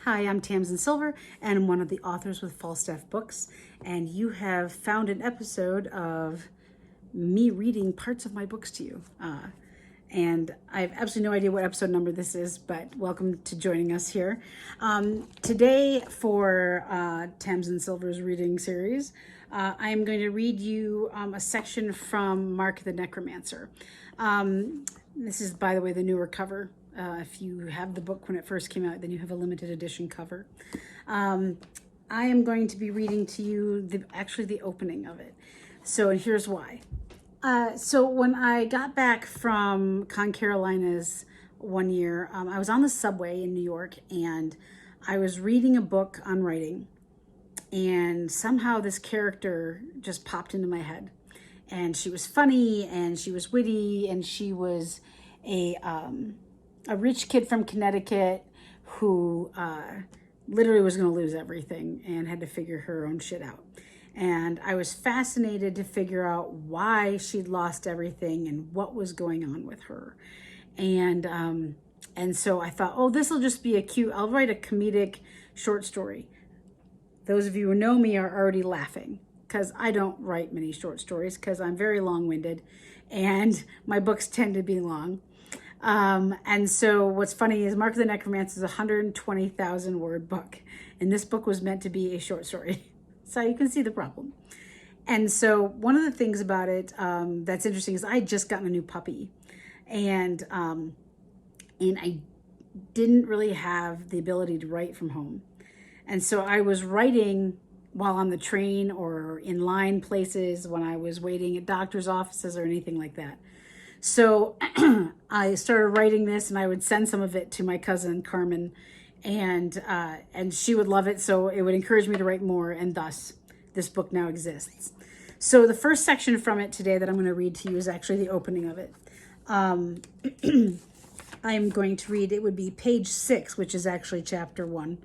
Hi, I'm Tamsin Silver, and I'm one of the authors with Falstaff Books, and you have found an episode of me reading parts of my books to you. And I have absolutely no idea what episode number this is, but welcome to joining us here. Today, for Tamsin Silver's reading series, I am going to read you a section from Mark the Necromancer. This is, by the way, the newer cover. If you have the book when it first came out, then you have a limited edition cover. I am going to be reading to you the opening of it. So, and here's why. So when I got back from Con Carolinas one year, I was on the subway in New York and I was reading a book on writing, and somehow this character just popped into my head. And she was funny and she was witty, and she was a rich kid from Connecticut who literally was going to lose everything and had to figure her own shit out. And I was fascinated to figure out why she'd lost everything and what was going on with her. And so I thought, oh, this will just be I'll write a comedic short story. Those of you who know me are already laughing because I don't write many short stories because I'm very long-winded and my books tend to be long. And so what's funny is Mark the Necromancer is a 120,000 word book, and this book was meant to be a short story. So you can see the problem. And so one of the things about it that's interesting is I had just gotten a new puppy, and I didn't really have the ability to write from home. And so I was writing while on the train or in line places when I was waiting at doctor's offices or anything like that. So I started writing this, and I would send some of it to my cousin Carmen, and she would love it. So it would encourage me to write more, and thus this book now exists. So the first section from it today that I'm going to read to you is actually the opening of it. I'm going to read, it would be page 6, which is actually chapter 1.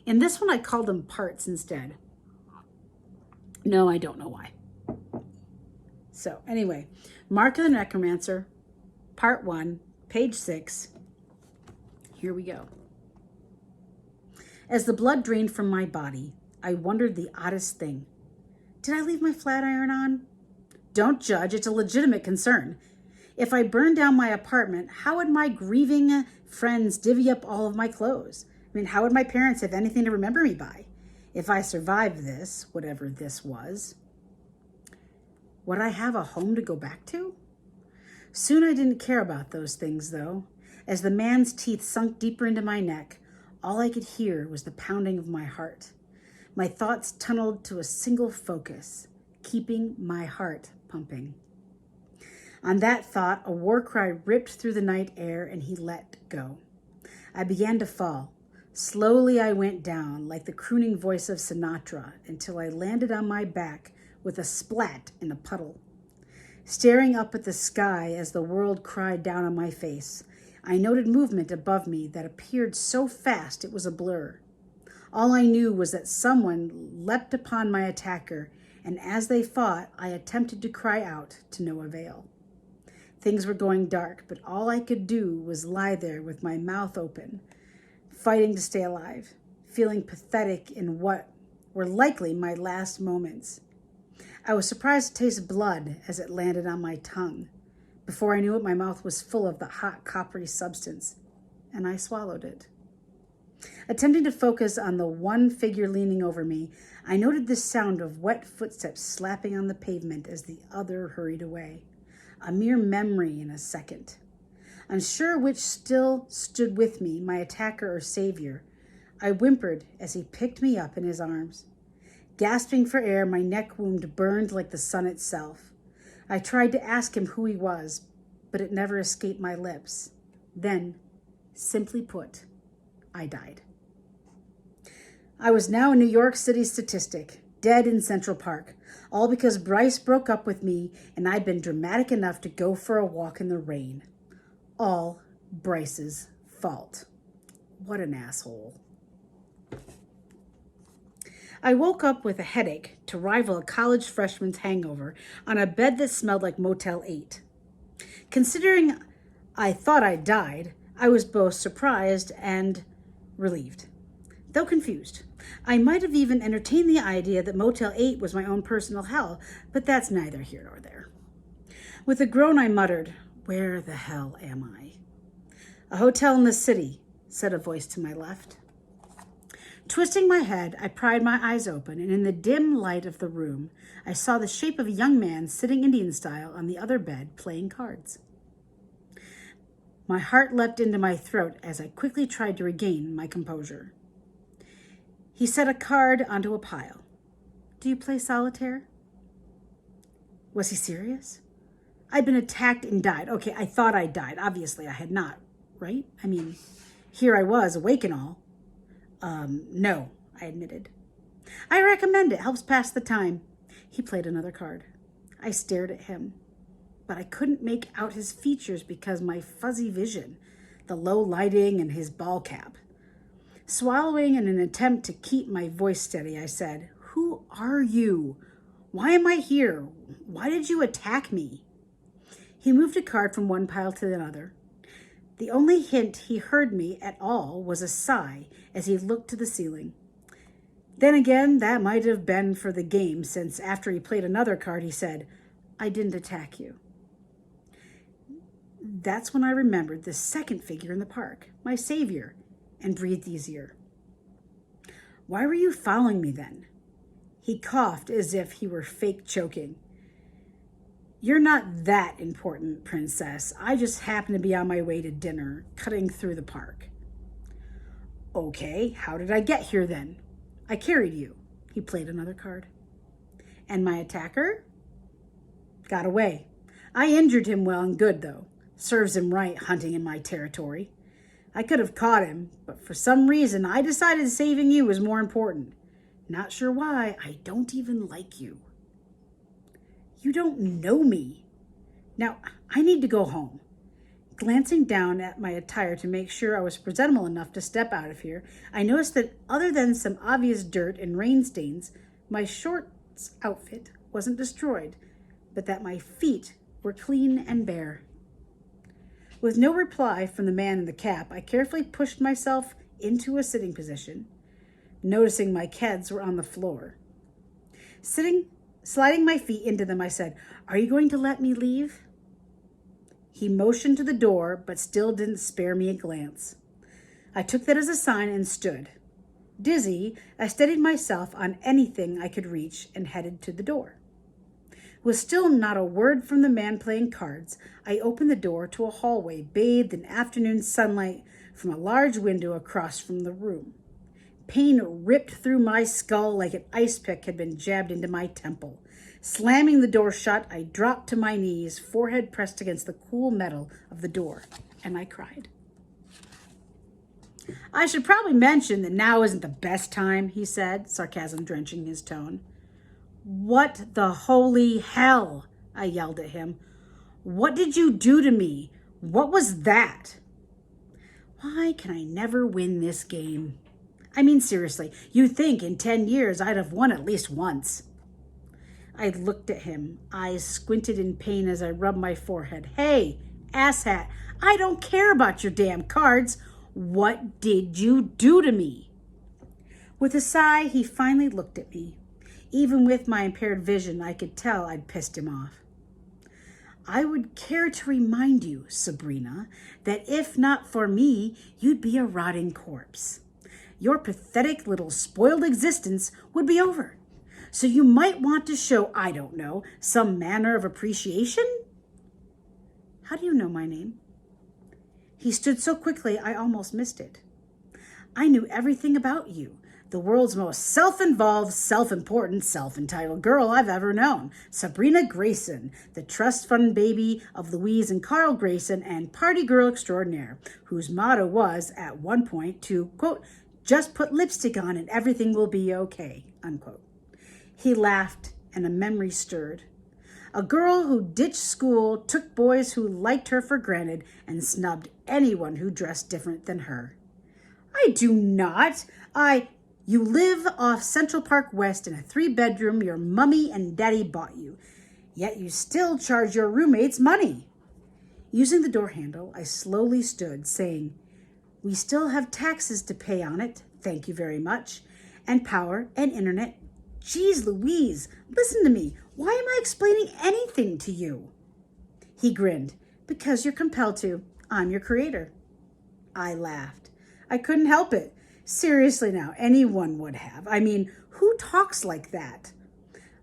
In this one, I called them parts instead. No, I don't know why. So anyway, Mark the Necromancer, part 1, page 6. Here we go. As the blood drained from my body, I wondered the oddest thing. Did I leave my flat iron on? Don't judge, it's a legitimate concern. If I burned down my apartment, how would my grieving friends divvy up all of my clothes? I mean, how would my parents have anything to remember me by? If I survived this, whatever this was, would I have a home to go back to? Soon I didn't care about those things, though. As the man's teeth sunk deeper into my neck, all I could hear was the pounding of my heart. My thoughts tunneled to a single focus, keeping my heart pumping. On that thought, a war cry ripped through the night air, and he let go. I began to fall. Slowly I went down, like the crooning voice of Sinatra, until I landed on my back with a splat in a puddle. Staring up at the sky as the world cried down on my face, I noted movement above me that appeared so fast it was a blur. All I knew was that someone leapt upon my attacker, and as they fought, I attempted to cry out to no avail. Things were going dark, but all I could do was lie there with my mouth open, fighting to stay alive, feeling pathetic in what were likely my last moments. I was surprised to taste blood as it landed on my tongue. Before I knew it, my mouth was full of the hot, coppery substance, and I swallowed it. Attempting to focus on the one figure leaning over me, I noted the sound of wet footsteps slapping on the pavement as the other hurried away. A mere memory in a second. Unsure which still stood with me, my attacker or savior, I whimpered as he picked me up in his arms. Gasping for air, my neck wound burned like the sun itself. I tried to ask him who he was, but it never escaped my lips. Then, simply put, I died. I was now a New York City statistic, dead in Central Park, all because Bryce broke up with me and I'd been dramatic enough to go for a walk in the rain. All Bryce's fault. What an asshole. I woke up with a headache to rival a college freshman's hangover on a bed that smelled like Motel 8. Considering I thought I died, I was both surprised and relieved. though confused. I might have even entertained the idea that Motel 8 was my own personal hell, but that's neither here nor there. With a groan, I muttered, "Where the hell am I?" "A hotel in the city," said a voice to my left. Twisting my head, I pried my eyes open, and in the dim light of the room, I saw the shape of a young man sitting Indian style on the other bed playing cards. My heart leapt into my throat as I quickly tried to regain my composure. He set a card onto a pile. "Do you play solitaire?" Was he serious? I'd been attacked and died. Okay, I thought I died. Obviously, I had not, right? I mean, here I was, awake and all. No, I admitted. "I recommend it. Helps pass the time." He played another card. I stared at him, but I couldn't make out his features because my fuzzy vision, the low lighting, and his ball cap. Swallowing in an attempt to keep my voice steady, I said, "Who are you? Why am I here? Why did you attack me?" He moved a card from one pile to another. The only hint he heard me at all was a sigh as he looked to the ceiling. Then again, that might have been for the game, since after he played another card, he said, "I didn't attack you." That's when I remembered the second figure in the park, my savior, and breathed easier. "Why were you following me then?" He coughed as if he were fake choking. "You're not that important, princess. I just happened to be on my way to dinner, cutting through the park." "Okay, how did I get here then?" "I carried you." He played another card. "And my attacker?" "Got away. I injured him well and good, though. Serves him right, hunting in my territory. I could have caught him, but for some reason I decided saving you was more important. Not sure why. I don't even like you." "You don't know me. Now, I need to go home." Glancing down at my attire to make sure I was presentable enough to step out of here, I noticed that other than some obvious dirt and rain stains, my shorts outfit wasn't destroyed, but that my feet were clean and bare. With no reply from the man in the cap, I carefully pushed myself into a sitting position, noticing my keds were on the floor. Sliding my feet into them, I said, "Are you going to let me leave?" He motioned to the door, but still didn't spare me a glance. I took that as a sign and stood. Dizzy, I steadied myself on anything I could reach and headed to the door. With still not a word from the man playing cards, I opened the door to a hallway bathed in afternoon sunlight from a large window across from the room. Pain ripped through my skull like an ice pick had been jabbed into my temple. Slamming the door shut, I dropped to my knees, forehead pressed against the cool metal of the door, and I cried. "I should probably mention that now isn't the best time," he said, sarcasm drenching his tone. "What the holy hell?" I yelled at him. "What did you do to me? What was that?" Why can I never win this game? I mean, seriously, you'd think in 10 years I'd have won at least once. I looked at him, eyes squinted in pain as I rubbed my forehead. "Hey, asshat, I don't care about your damn cards. What did you do to me?" With a sigh, he finally looked at me. Even with my impaired vision, I could tell I'd pissed him off. "I would care to remind you, Sabrina, that if not for me, you'd be a rotting corpse. Your pathetic little spoiled existence would be over. So you might want to show, I don't know, some manner of appreciation?" "How do you know my name?" He stood so quickly I almost missed it. "I knew everything about you. The world's most self-involved, self-important, self-entitled girl I've ever known. Sabrina Grayson, the trust fund baby of Louise and Carl Grayson and party girl extraordinaire, whose motto was, at one point, to, quote, just put lipstick on and everything will be okay, unquote. He laughed and a memory stirred. A girl who ditched school, took boys who liked her for granted, and snubbed anyone who dressed different than her. I do not. You live off Central Park West in a 3-bedroom your mummy and daddy bought you, yet you still charge your roommates money. Using the door handle, I slowly stood, saying, "We still have taxes to pay on it, thank you very much, and power and internet. Geez Louise, listen to me. Why am I explaining anything to you? He grinned. Because you're compelled to. I'm your creator. I laughed. I couldn't help it. Seriously now, anyone would have. I mean, who talks like that?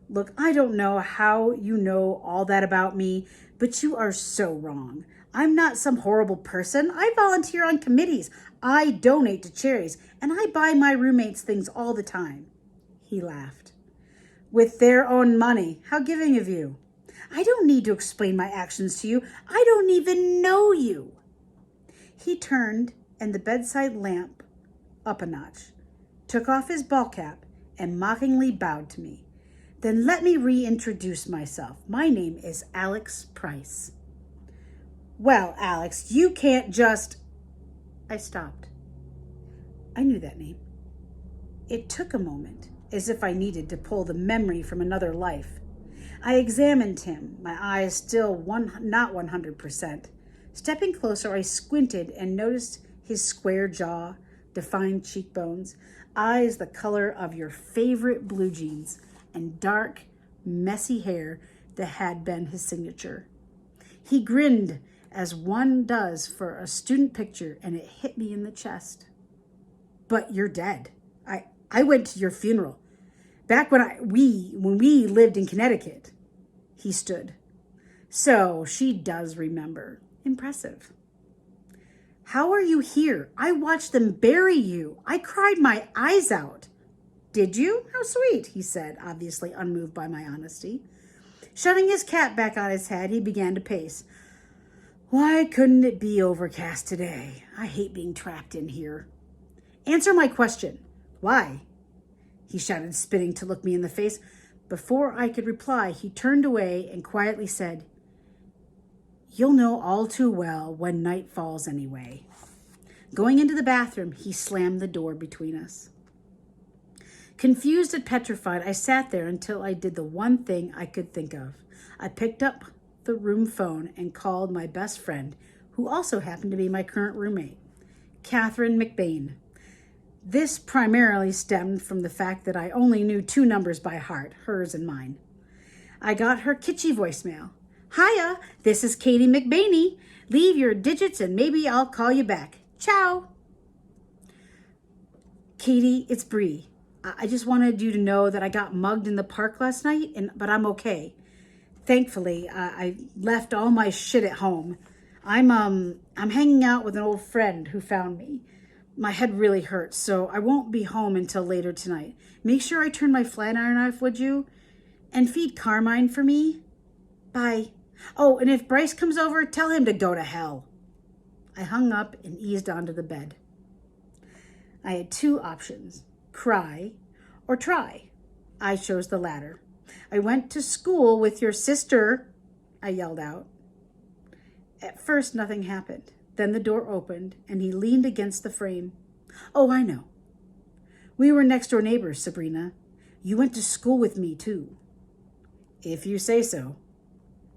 Look, I don't know how you know all that about me, but you are so wrong. I'm not some horrible person. I volunteer on committees. I donate to charities, and I buy my roommates things all the time. He laughed. With their own money. How giving of you. I don't need to explain my actions to you. I don't even know you. He turned and the bedside lamp up a notch, took off his ball cap, and mockingly bowed to me. Then let me reintroduce myself. My name is Alex Price. Well, Alex, you can't just... I stopped. I knew that name. It took a moment, as if I needed to pull the memory from another life. I examined him, my eyes still not 100%. Stepping closer, I squinted and noticed his square jaw, defined cheekbones, eyes the color of your favorite blue jeans, and dark, messy hair that had been his signature. He grinned as one does for a student picture, and it hit me in the chest. But you're dead. I went to your funeral. Back when we lived in Connecticut. He stood. So she does remember. Impressive. How are you here? I watched them bury you. I cried my eyes out. Did you? How sweet, he said, obviously unmoved by my honesty. Shoving his cap back on his head, he began to pace. Why couldn't it be overcast today? I hate being trapped in here. Answer my question. Why? He shouted, spitting to look me in the face. Before I could reply, he turned away and quietly said, You'll know all too well when night falls anyway. Going into the bathroom, he slammed the door between us. Confused and petrified, I sat there until I did the one thing I could think of. I picked up the room phone and called my best friend, who also happened to be my current roommate, Catherine McBain. This primarily stemmed from the fact that I only knew 2 numbers by heart, hers and mine. I got her kitschy voicemail. Hiya, this is Katie McBainey. Leave your digits and maybe I'll call you back. Ciao. Katie, it's Bree. I just wanted you to know that I got mugged in the park last night, but I'm okay. Thankfully, I left all my shit at home. I'm hanging out with an old friend who found me. My head really hurts, so I won't be home until later tonight. Make sure I turn my flat iron off, would you? And feed Carmine for me. Bye. Oh, and if Bryce comes over, tell him to go to hell. I hung up and eased onto the bed. I had 2 options, cry or try. I chose the latter. I went to school with your sister, I yelled out. At first, nothing happened. Then the door opened, and he leaned against the frame. Oh, I know. We were next-door neighbors, Sabrina. You went to school with me, too. If you say so.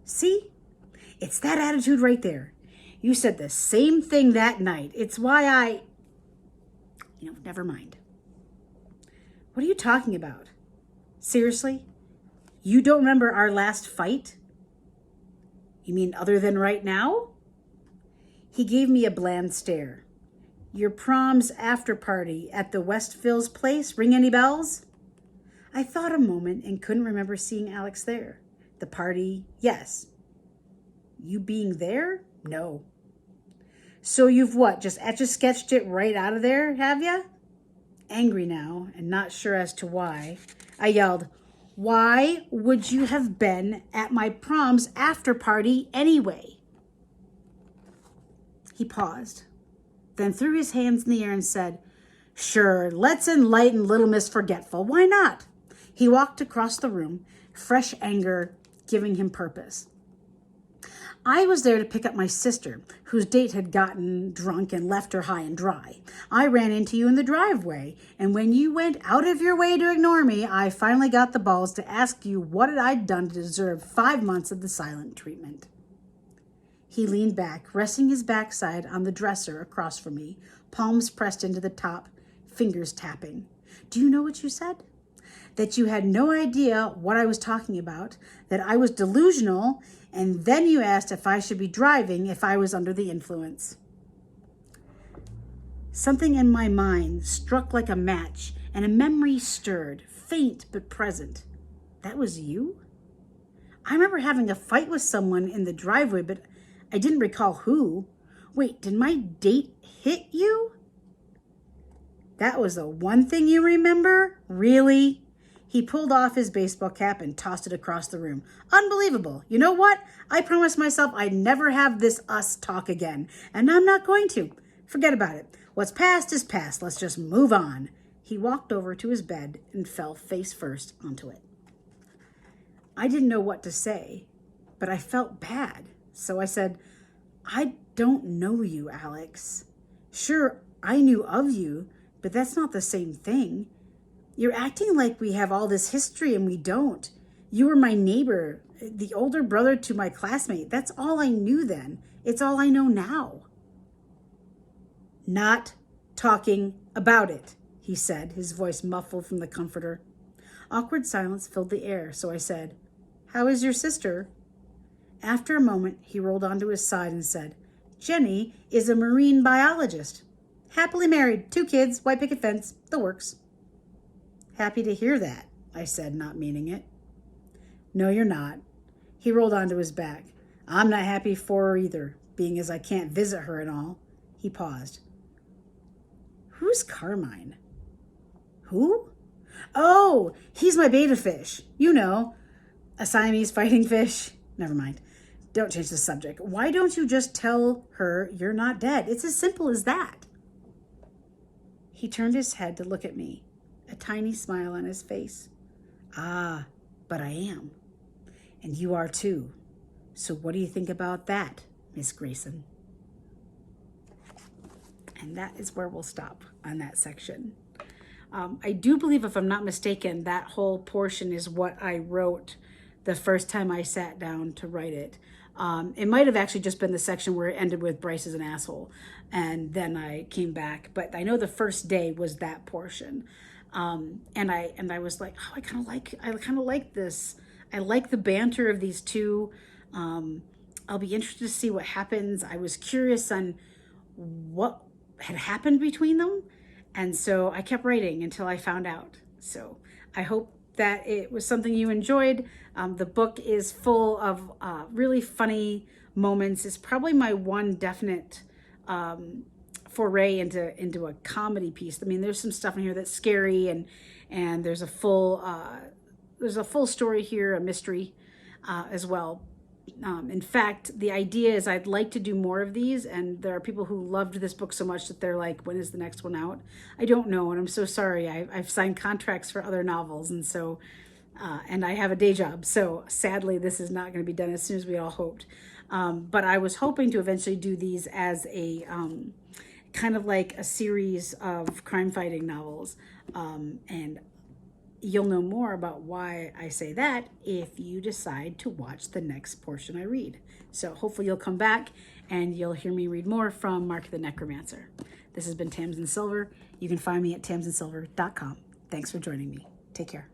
See? It's that attitude right there. You said the same thing that night. It's why never mind. What are you talking about? Seriously? You don't remember our last fight? You mean other than right now? He gave me a bland stare. Your prom's after party at the Westville's place, ring any bells? I thought a moment and couldn't remember seeing Alex there. The party, yes. You being there? No. So you've what, just etch-a-sketched it right out of there, have ya? Angry now and not sure as to why, I yelled, Why would you have been at my prom's after party anyway? He paused, then threw his hands in the air and said, Sure, let's enlighten Little Miss Forgetful. Why not? He walked across the room, fresh anger giving him purpose. I was there to pick up my sister, whose date had gotten drunk and left her high and dry. I ran into you in the driveway, and when you went out of your way to ignore me, I finally got the balls to ask you what I'd done to deserve 5 months of the silent treatment. He leaned back, resting his backside on the dresser across from me, palms pressed into the top, fingers tapping. Do you know what you said? That you had no idea what I was talking about, that I was delusional, and then you asked if I should be driving if I was under the influence. Something in my mind struck like a match, and a memory stirred, faint but present. That was you? I remember having a fight with someone in the driveway, but I didn't recall who. Wait, did my date hit you? That was the one thing you remember? Really? He pulled off his baseball cap and tossed it across the room. Unbelievable. You know what? I promised myself I'd never have this us talk again, and I'm not going to. Forget about it. What's past is past. Let's just move on. He walked over to his bed and fell face first onto it. I didn't know what to say, but I felt bad. So I said, I don't know you, Alex. Sure, I knew of you, but that's not the same thing. You're acting like we have all this history and we don't. You were my neighbor, the older brother to my classmate. That's all I knew then. It's all I know now. Not talking about it, he said, his voice muffled from the comforter. Awkward silence filled the air, so I said, How is your sister? After a moment, he rolled onto his side and said, Jenny is a marine biologist. Happily married, 2 kids, white picket fence, the works. Happy to hear that, I said, not meaning it. No, you're not. He rolled onto his back. I'm not happy for her either, being as I can't visit her and all. He paused. Who's Carmine? Who? Oh, he's my beta fish. You know, a Siamese fighting fish. Never mind. Don't change the subject. Why don't you just tell her you're not dead? It's as simple as that. He turned his head to look at me, a tiny smile on his face. Ah, but I am. And you are too. So what do you think about that, Miss Grayson? And that is where we'll stop on that section. I do believe, if I'm not mistaken, that whole portion is what I wrote the first time I sat down to write it. It might have actually just been the section where it ended with Bryce is an asshole, and then I came back. But I know the first day was that portion, and I was like, oh, I kind of like this. I like the banter of these two. I'll be interested to see what happens. I was curious on what had happened between them, and so I kept writing until I found out. So I hope that it was something you enjoyed. The book is full of really funny moments. It's probably my one definite foray into a comedy piece. I mean, there's some stuff in here that's scary, and there's a full story here, a mystery as well. In fact, the idea is I'd like to do more of these, and there are people who loved this book so much that they're like, when is the next one out? I don't know, and I'm so sorry. I've signed contracts for other novels, and so, and I have a day job, so sadly this is not going to be done as soon as we all hoped. But I was hoping to eventually do these as a kind of like a series of crime fighting novels, and you'll know more about why I say that if you decide to watch the next portion I read. So hopefully you'll come back and you'll hear me read more from Mark the Necromancer. This has been Tamsin Silver. You can find me at tamsinsilver.com. Thanks for joining me. Take care.